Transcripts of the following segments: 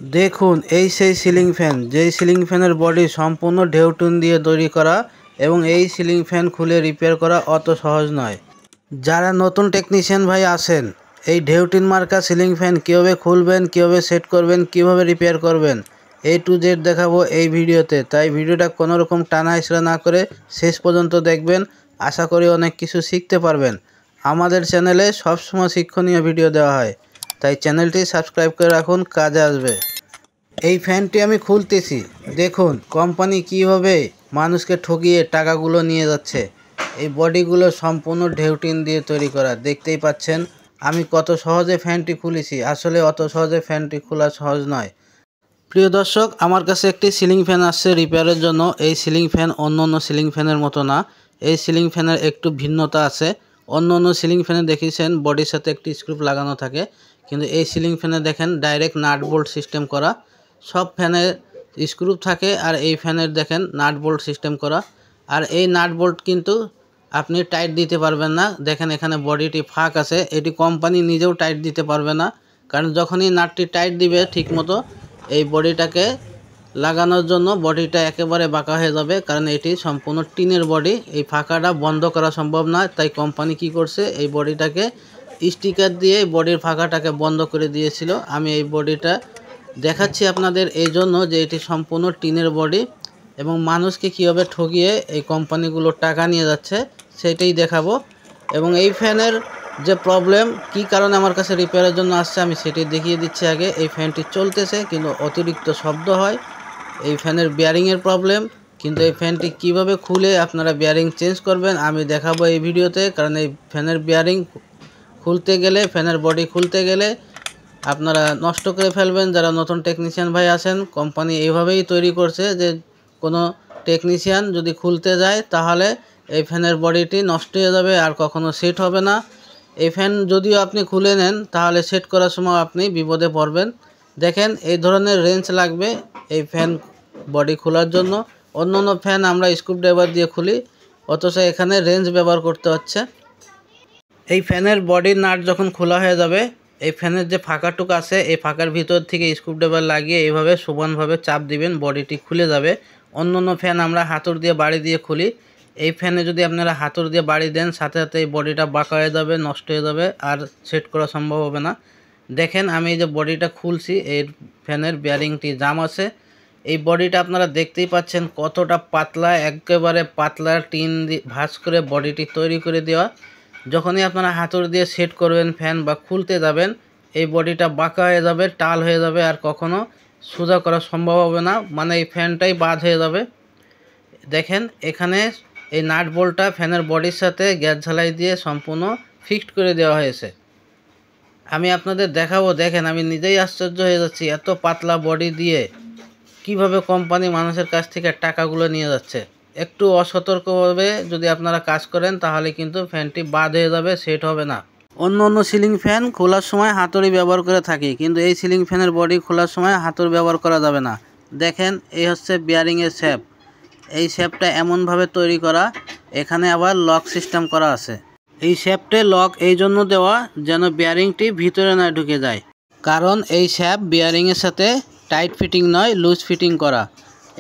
দেখুন এই সেই সিলিং ফ্যান, যেই সিলিং ফ্যানের বডি সম্পূর্ণ ঢেউটুন দিয়ে তৈরি করা এবং এই সিলিং ফ্যান খুলে রিপেয়ার করা অত সহজ নয়। যারা নতুন টেকনিশিয়ান ভাই আছেন, এই ঢেউটিন মার্কা সিলিং ফ্যান কীভাবে খুলবেন, কীভাবে সেট করবেন, কীভাবে রিপেয়ার করবেন A to Z দেখাবো এই ভিডিওতে। তাই ভিডিওটা কোনো রকম টানা হেঁচড়া না করে শেষ পর্যন্ত দেখবেন, আশা করি অনেক কিছু শিখতে পারবেন। আমাদের চ্যানেলে সবসময় শিক্ষণীয় ভিডিও দেওয়া হয়, তাই চ্যানেলটি সাবস্ক্রাইব করে রাখুন, কাজে আসবে। এই ফ্যানটি আমি খুলতেছি, দেখুন কোম্পানি কীভাবে মানুষকে ঠকিয়ে টাকাগুলো নিয়ে যাচ্ছে। এই বডিগুলো সম্পূর্ণ ঢেউটিন দিয়ে তৈরি করা, দেখতেই পাচ্ছেন আমি কত সহজে ফ্যানটি খুলেছি। আসলে অত সহজে ফ্যানটি খোলা সহজ নয়। প্রিয় দর্শক, আমার কাছে একটি সিলিং ফ্যান আসছে রিপেয়ারের জন্য। এই সিলিং ফ্যান অন্য সিলিং ফ্যানের মতো না, এই সিলিং ফ্যানের একটু ভিন্নতা আছে। অন্য সিলিং ফ্যানে দেখেছেন বডির সাথে একটি স্ক্রু লাগানো থাকে, কিন্তু এই সিলিং ফ্যানে দেখেন ডাইরেক্ট নাট বোল্ট সিস্টেম করা। সব ফ্যানের স্ক্রু থাকে আর এই ফ্যানের দেখেন নাট বোল্ট সিস্টেম করা। আর এই নাট বোল্ট কিন্তু আপনি টাইট দিতে পারবেন না। দেখেন এখানে বডিটি ফাঁক আছে, এটি কোম্পানি নিজেও টাইট দিতে পারবে না, কারণ যখনই নাটটি টাইট দিবে ঠিকমতো এই বডিটাকে লাগানোর জন্য বডিটা একেবারে বাঁকা হয়ে যাবে, কারণ এটি সম্পূর্ণ টিনের বডি। এই ফাঁকাটা বন্ধ করা সম্ভব না, তাই কোম্পানি কি করছে এই বডিটাকে স্টিকার দিয়ে বডির ফাঁকাটাকে বন্ধ করে দিয়েছিল। আমি এই বডিটা দেখাচ্ছি আপনাদের এই জন্য যে এটি সম্পূর্ণ টিনের বডি এবং মানুষকে কীভাবে ঠকিয়ে এই কোম্পানিগুলো টাকা নিয়ে যাচ্ছে সেটাই দেখাবো। এবং এই ফ্যানের যে প্রবলেম, কি কারণে আমার কাছে রিপেয়ারের জন্য আসছে আমি সেটি দেখিয়ে দিচ্ছি আগে। এই ফ্যানটি চলতেছে কিন্তু অতিরিক্ত শব্দ হয়, এই ফ্যানের বিয়ারিংয়ের প্রবলেম। কিন্তু এই ফ্যানটি কিভাবে খুলে আপনারা বিয়ারিং চেঞ্জ করবেন আমি দেখাবো এই ভিডিওতে, কারণ এই ফ্যানের বিয়ারিং খুলতে গেলে, ফ্যানের বডি খুলতে গেলে আপনারা নষ্ট করে ফেলবেন। যারা নতুন টেকনিশিয়ান ভাই আছেন, কোম্পানি এইভাবেই তৈরি করছে যে কোনো টেকনিশিয়ান যদি খুলতে যায় তাহলে এই ফ্যানের বডিটি নষ্ট হয়ে যাবে আর কখনো সেট হবে না। এই ফ্যান যদিও আপনি খুলে নেন তাহলে সেট করার সময় আপনি বিপদে পড়বেন। দেখেন এই ধরনের রেঞ্চ লাগবে এই ফ্যান বডি খোলার জন্য। অন্য ফ্যান আমরা স্ক্রুড্রাইভার দিয়ে খুলি, অথচ এখানে রেঞ্চ ব্যবহার করতে হচ্ছে। এই ফ্যানের বডির নাট যখন খোলা হয়ে যাবে, এই ফ্যানের যে ফাঁকাটুক আছে এই ফাঁকার ভিতর থেকে স্ক্রুড্রাইভার লাগিয়ে এইভাবে সমানভাবে চাপ দিবেন, বডিটি খুলে যাবে। অন্য ফ্যান আমরা হাতুড় দিয়ে বাড়ি দিয়ে খুলি, এই ফ্যানে যদি আপনারা হাতুড় দিয়ে বাড়ি দেন সাথে সাথে এই বডিটা বাঁকা হয়ে যাবে, নষ্ট হয়ে যাবে আর সেট করা সম্ভব হবে না। দেখেন আমি এই যে বডিটা খুলছি, এই ফ্যানের বিয়ারিংটি জাম আছে। এই বডিটা আপনারা দেখতেই পাচ্ছেন কতটা পাতলা, একেবারে পাতলা টিন দিয়ে ভাঁজ করে বডিটি তৈরি করে দেওয়া। যখনই আপনারা হাতুড়ি দিয়ে সেট করবেন ফ্যান বা খুলতে যাবেন, এই বডিটা বাঁকা হয়ে যাবে, টাল হয়ে যাবে আর কখনো সোজা করা সম্ভব হবে না, মানে এই ফ্যানটাই বাদ হয়ে যাবে। দেখেন এখানে এই নাট বোল্টটা ফ্যানের বডির সাথে গ্যাস ঝালাই দিয়ে সম্পূর্ণ ফিক্সড করে দেওয়া হয়েছে। আমি আপনাদের দেখাবো, দেখেন আমি নিজেই আশ্চর্য হয়ে যাচ্ছি এত পাতলা বডি দিয়ে কিভাবে কোম্পানি মানুষের কাছ থেকে টাকাগুলো নিয়ে যাচ্ছে। একটু অসতর্কভাবে যদি আপনারা কাজ করেন তাহলে কিন্তু ফ্যানটি বাদ হয়ে যাবে, সেট হবে না। অন্য সিলিং ফ্যান খোলার সময় হাতুড়ি ব্যবহার করে থাকি, কিন্তু এই সিলিং ফ্যানের বডি খোলার সময় হাতুড়ি ব্যবহার করা যাবে না। দেখেন এই হচ্ছে বিয়ারিংয়ের শেপ, এই শেপটা এমনভাবে তৈরি করা, এখানে আবার লক সিস্টেম করা আছে। এই শেপটে লক এই জন্য দেওয়া যেন বিয়ারিংটি ভিতরে না ঢুকে যায়, কারণ এই শেপ বিয়ারিংয়ের সাথে টাইট ফিটিং নয়, লুজ ফিটিং করা।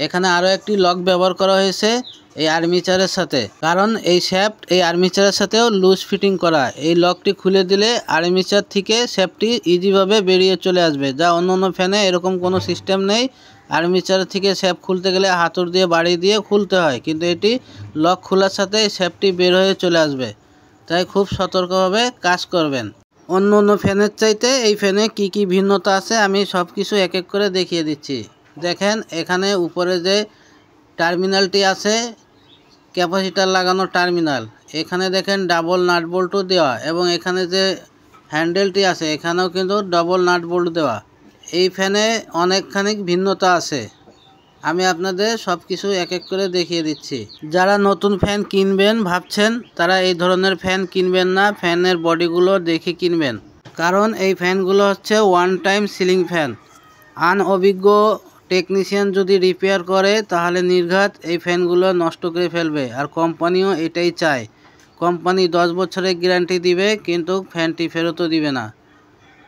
এখানে আরও একটি লক ব্যবহার করা হয়েছে এই আর্মিচারের সাথে, কারণ এই শেপ এই আর্মিচারের সাথেও লুজ ফিটিং করা। এই লকটি খুলে দিলে আর্মিচার থেকে শেপটি ইজিভাবে বেরিয়ে চলে আসবে, যা অন্য ফ্যানে এরকম কোনো সিস্টেম নেই। আর্মিচার থেকে শেপ খুলতে গেলে হাতুড় দিয়ে বাড়ি দিয়ে খুলতে হয়, কিন্তু এটি লক খোলার সাথে শেপটি বের হয়ে চলে আসবে। তাই খুব সতর্কভাবে কাজ করবেন। অন্য ফ্যানের চাইতে এই ফ্যানে কি ভিন্নতা আছে আমি সব কিছু এক এক করে দেখিয়ে দিচ্ছি। দেখেন এখানে উপরে যে টার্মিনালটি আছে, ক্যাপাসিটার লাগানো টার্মিনাল, এখানে দেখেন ডাবল নাট বোল্টও দেওয়া, এবং এখানে যে হ্যান্ডেলটি আছে এখানেও কিন্তু ডাবল নাট বোল্ট দেওয়া। এই ফ্যানে অনেকখানি ভিন্নতা আছে, আমি আপনাদের সব কিছু এক এক করে দেখিয়ে দিচ্ছি। যারা নতুন ফ্যান কিনবেন ভাবছেন তারা এই ধরনের ফ্যান কিনবেন না, ফ্যানের বডিগুলো দেখে কিনবেন, কারণ এই ফ্যানগুলো হচ্ছে ওয়ান টাইম সিলিং ফ্যান। অভিজ্ঞ টেকনিশিয়ান যদি রিপেয়ার করে তাহলে নির্ঘাত এই ফ্যানগুলো নষ্ট করে ফেলবে, আর কোম্পানিও এটাই চায়। কোম্পানি 10 বছরের গ্যারান্টি দিবে কিন্তু ফ্যানটি ফেরতও দিবে না।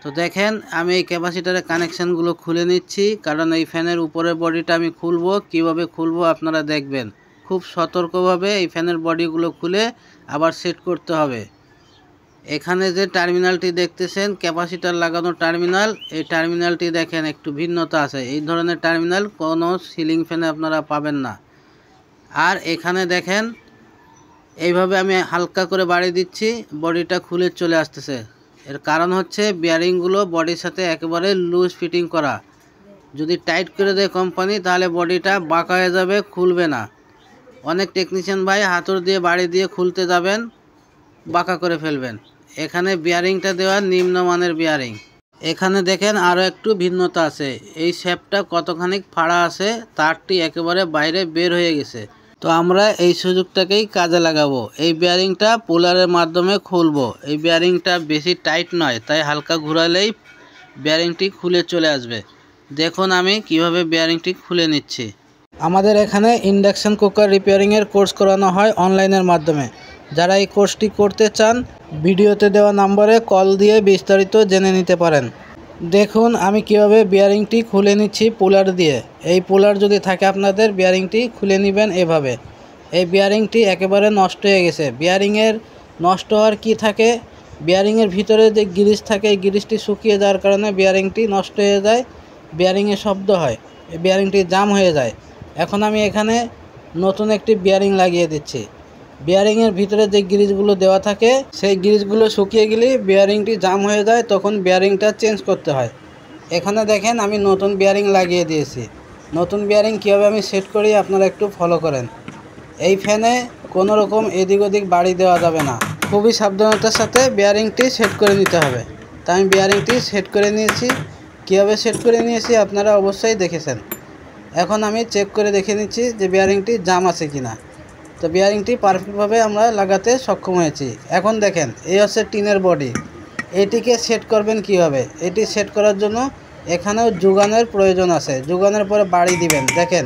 তো দেখেন আমি এই ক্যাপাসিটারের কানেকশানগুলো খুলে নিচ্ছি, কারণ এই ফ্যানের উপরের বডিটা আমি খুলবো। কিভাবে খুলবো আপনারা দেখবেন। খুব সতর্কভাবে এই ফ্যানের বডিগুলো খুলে আবার সেট করতে হবে। এখানে যে টার্মিনালটি দেখতেছেন ক্যাপাসিটার লাগানো টার্মিনাল, এই টার্মিনালটি দেখেন একটু ভিন্নতা আছে। এই ধরনের টার্মিনাল কোনো সিলিং ফ্যানে আপনারা পাবেন না। আর এখানে দেখেন এইভাবে আমি হালকা করে বাড়ি দিচ্ছি, বডিটা খুলে চলে আসতেছে। এর কারণ হচ্ছে বিয়ারিংগুলো বডির সাথে একেবারে লুজ ফিটিং করা। যদি টাইট করে দেয় কোম্পানি তাহলে বডিটা বাঁকা হয়ে যাবে, খুলবে না। অনেক টেকনিশিয়ান ভাই হাতুড় দিয়ে বাড়ি দিয়ে খুলতে যাবেন, বাঁকা করে ফেলবেন। এখানে বিয়ারিংটা দেওয়া নিম্নমানের বিয়ারিং। এখানে দেখেন আরও একটু ভিন্নতা আছে। এই শেপটা কতখানি ফাড়া আছে, তারটি একেবারে বাইরে বের হয়ে গেছে। তো আমরা এই সুযোগটাকেই কাজে লাগাবো। এই বিয়ারিংটা পুলারের মাধ্যমে খুলবো। এই বিয়ারিংটা বেশি টাইট নয়, তাই হালকা ঘুরালেই বিয়ারিংটি খুলে চলে আসবে। দেখুন আমি কিভাবে বিয়ারিংটি খুলে নিচ্ছি। আমাদের এখানে ইন্ডাকশন কুকার রিপেয়ারিংয়ের কোর্স করানো হয় অনলাইনের মাধ্যমে। যারা এই কোর্সটি করতে চান ভিডিওতে দেওয়া নম্বরে কল দিয়ে বিস্তারিত জেনে নিতে পারেন। দেখুন আমি কিভাবে বিয়ারিংটি খুলে নিচ্ছি পুলার দিয়ে। এই পুলার যদি থাকে আপনাদের, বিয়ারিংটি খুলে নেবেন এভাবে। এই বিয়ারিংটি একেবারে নষ্ট হয়ে গেছে। বিয়ারিংয়ের নষ্ট হওয়ার কি থাকে, বিয়ারিংয়ের ভিতরে যে গ্রিস থাকে এই গ্রিসটি শুকিয়ে যাওয়ার কারণে বিয়ারিংটি নষ্ট হয়ে যায়, বিয়ারিংয়ে শব্দ হয়, এই বিয়ারিংটি জাম হয়ে যায়। এখন আমি এখানে নতুন একটি বিয়ারিং লাগিয়ে দিচ্ছি। বিয়ারিংয়ের ভিতরে যে গ্রিসগুলো দেওয়া থাকে সেই গ্রিসগুলো শুকিয়ে গেলে বিয়ারিংটি জাম হয়ে যায়, তখন বিয়ারিংটা চেঞ্জ করতে হয়। এখানে দেখেন আমি নতুন বিয়ারিং লাগিয়ে দিয়েছি। নতুন বিয়ারিং কীভাবে আমি সেট করি আপনারা একটু ফলো করেন। এই ফ্যানে কোনো রকম এদিক ওদিক বাড়ি দেওয়া যাবে না, খুবই সাবধানতার সাথে বিয়ারিংটি সেট করে নিতে হবে। তাই আমি বিয়ারিংটি সেট করে নিয়েছি। কীভাবে সেট করে নিয়েছি আপনারা অবশ্যই দেখেছেন। এখন আমি চেক করে দেখে নিচ্ছি যে বিয়ারিংটি জাম আছে কিনা। তো বিয়ারিংটি পারফেক্টভাবে আমরা লাগাতে সক্ষম হয়েছি। এখন দেখেন এই হচ্ছে টিনের বডি। এটিকে সেট করবেন কিভাবে। এটি সেট করার জন্য এখানেও যোগানের প্রয়োজন আছে। যোগানের পরে বাড়ি দিবেন। দেখেন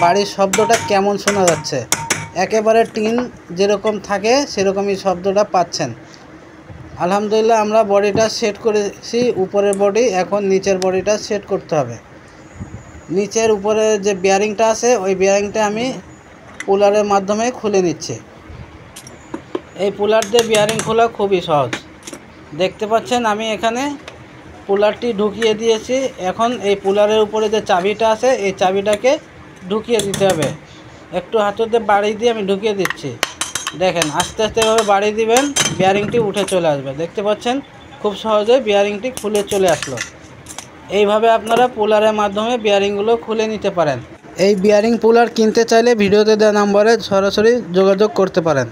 বাড়ির শব্দটা কেমন শোনা যাচ্ছে, একেবারে টিন যেরকম থাকে সেরকমই শব্দটা পাচ্ছেন। আলহামদুলিল্লাহ আমরা বডিটা সেট করেছি, উপরের বডি। এখন নিচের বডিটা সেট করতে হবে। নিচের উপরে যে বিয়ারিংটা আছে ওই বিয়ারিংটা আমি পুলারের মাধ্যমে খুলে নিচ্ছি। এই পুলার দিয়ে বিয়ারিং খোলা খুবই সহজ। দেখতে পাচ্ছেন আমি এখানে পুলারটি ঢুকিয়ে দিয়েছি। এখন এই পুলারের উপরে যে চাবিটা আছে এই চাবিটাকে ঢুকিয়ে দিতে হবে। একটু হাতুড়ে বাড়ি দিয়ে আমি ঢুকিয়ে দিচ্ছি। দেখেন আস্তে আস্তে এভাবে বাড়ি দিবেন, বিয়ারিংটি উঠে চলে আসবে। দেখতে পাচ্ছেন খুব সহজে বিয়ারিংটি খুলে চলে আসলো। এইভাবে আপনারা পুলারের মাধ্যমে বিয়ারিংগুলো খুলে নিতে পারেন। এই বিয়ারিং পুলার কিনতে চাইলে ভিডিওতে দেওয়া নম্বরে সরাসরি যোগাযোগ করতে পারেন।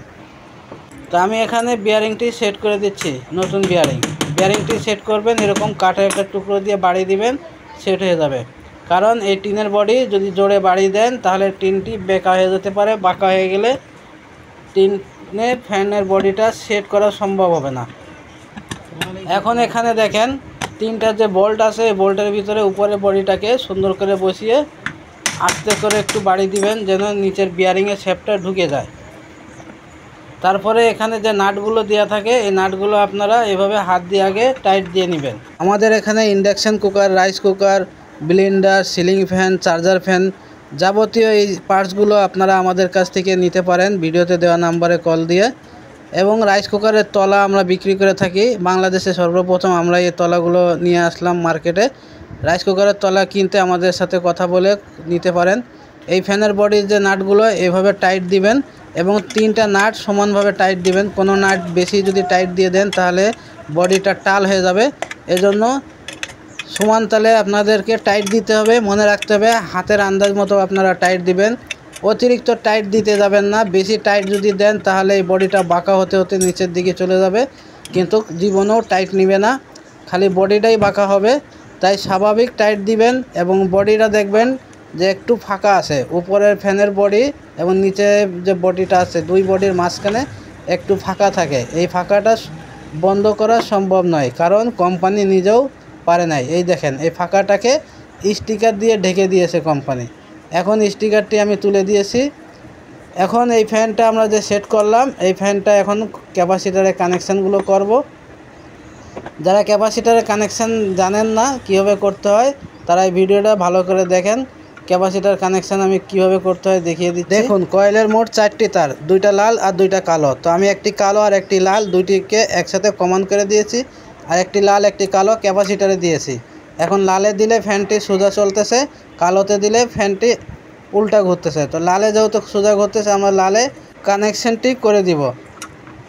তো আমি এখানে বিয়ারিংটি সেট করে দিচ্ছি। নতুন বিয়ারিংটি সেট করবেন এরকম কাঠের একটা টুকরো দিয়ে বাড়ি দিবেন, সেট হয়ে যাবে। কারণ এই টিনের বডি যদি জোরে বাড়ি দেন তাহলে টিনটি বেঁকা হয়ে যেতে পারে। বাঁকা হয়ে গেলে টিনের ফ্যানের বডিটা সেট করা সম্ভব হবে না। এখন এখানে দেখেন তিনটা যে বোল্ট আছে এই বোল্টের ভিতরে উপরে বডিটাকে সুন্দর করে বসিয়ে আস্তে করে একটু বাড়ি দিবেন যেন নিচের বিয়ারিংয়ের শেপটা ঢুকে যায়। তারপরে এখানে যে নাটগুলো দেওয়া থাকে এই নাটগুলো আপনারা এভাবে হাত দিয়ে আগে টাইট দিয়ে নেবেন। আমাদের এখানে induction cooker, rice cooker, Blender, ceiling fan, charger fan যাবতীয় এই পার্টসগুলো আপনারা আমাদের কাছ থেকে নিতে পারেন ভিডিওতে দেওয়া নাম্বারে কল দিয়ে। এবং রাইস কুকারের তলা আমরা বিক্রি করে থাকি। বাংলাদেশে সর্বপ্রথম আমরা এই তলাগুলো নিয়ে আসলাম মার্কেটে। রাইস কুকারের তলা কিনতে আমাদের সাথে কথা বলে নিতে পারেন। এই ফ্যানের বডির যে নাটগুলো এভাবে টাইট দিবেন এবং তিনটা নাট সমানভাবে টাইট দিবেন। কোনো নাট বেশি যদি টাইট দিয়ে দেন তাহলে বডিটা টাল হয়ে যাবে। এজন্য সমান তালে আপনাদেরকে টাইট দিতে হবে। মনে রাখতে হবে হাতের আন্দাজ মতো আপনারা টাইট দিবেন। অতিরিক্ত টাইট দিতে যাবেন না। বেশি টাইট যদি দেন তাহলে এই বডিটা বাঁকা হতে হতে নিচের দিকে চলে যাবে, কিন্তু জীবনেও টাইট নেবে না, খালি বডিটাই বাঁকা হবে। তাই স্বাভাবিক টাইট দিবেন এবং বডিটা দেখবেন যে একটু ফাঁকা আছে। উপরের ফ্যানের বডি এবং নিচে যে বডিটা আছে দুই বডির মাঝখানে একটু ফাঁকা থাকে। এই ফাঁকাটা বন্ধ করা সম্ভব নয়, কারণ কোম্পানি নিজেও পারে নাই। এই দেখেন এই ফাঁকাটাকে স্টিকার দিয়ে ঢেকে দিয়েছে কোম্পানি। এখন স্টিকারটি আমি তুলে দিয়েছি। এখন এই ফ্যানটা আমরা যে সেট করলাম এই ফ্যানটা এখন ক্যাপাসিটারে কানেকশানগুলো করব। যারা ক্যাপাসিটারের কানেকশান জানেন না কীভাবে করতে হয়, তারা এই ভিডিওটা ভালো করে দেখেন। ক্যাপাসিটার কানেকশান আমি কিভাবে করতে হয় দেখিয়ে দিচ্ছি। দেখুন, কয়েলের মোট 4টি তার, 2টা লাল আর 2টা কালো। তো আমি একটি কালো আর একটি লাল দুইটিকে একসাথে কমান করে দিয়েছি, আর একটি লাল একটি কালো ক্যাপাসিটারে দিয়েছি। এখন লালে দিলে ফ্যানটি সোজা চলতেছে, কালোতে দিলে ফ্যানটি উল্টা ঘুরতেছে। তো লালে যেহেতু সোজা ঘুরতেছে, আমরা লালে কানেকশানটি করে দিব।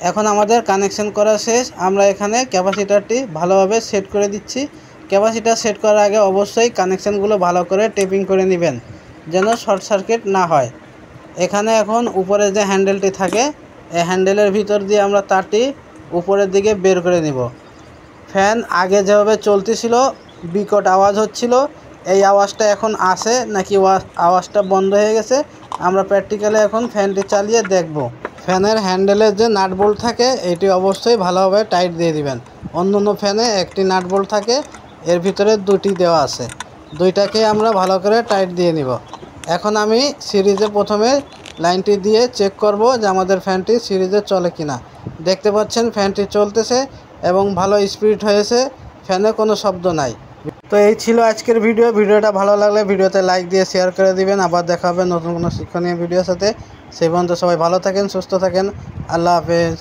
এখন আমাদের কানেকশান করা শেষ। আমরা এখানে ক্যাপাসিটারটি ভালোভাবে সেট করে দিচ্ছি। ক্যাপাসিটার সেট করার আগে অবশ্যই কানেকশানগুলো ভালো করে টেপিং করে নেবেন, যেন শর্ট সার্কিট না হয়। এখানে এখন উপরে যে হ্যান্ডেলটি থাকে, এই হ্যান্ডেলের ভিতর দিয়ে আমরা তারটি উপরের দিকে বের করে নিব। ফ্যান আগে যেভাবে চলতেছিল, বিকট আওয়াজ হচ্ছিল, এই আওয়াজটা এখন আসে নাকি আওয়াজটা বন্ধ হয়ে গেছে, আমরা প্র্যাকটিক্যালি এখন ফ্যানটি চালিয়ে দেখব। ফ্যানের হ্যান্ডেলের যে নাট বোল্ট থাকে, এটি অবশ্যই ভালোভাবে টাইট দিয়ে দিবেন। অন্য ফ্যানে একটি নাট বোল্ট থাকে, এর ভিতরে 2টি দেওয়া আছে, 2টাকে আমরা ভালো করে টাইট দিয়ে নিব। এখন আমি সিরিজে প্রথমে লাইনটি দিয়ে চেক করব যে আমাদের ফ্যানটি সিরিজে চলে কিনা। দেখতে পাচ্ছেন ফ্যানটি চলতেছে এবং ভালো স্পিড হয়েছে, ফ্যানে কোনো শব্দ নাই। তো এই ছিল আজকের ভিডিও। ভিডিওটা ভালো লাগলে ভিডিওতে লাইক দিয়ে শেয়ার করে দিবেন। আবার দেখা হবে নতুন কোনো শিক্ষণীয় ভিডিওর সাথে। সেই পর্যন্ত সবাই ভালো থাকেন, সুস্থ থাকেন। আল্লাহ হাফেজ।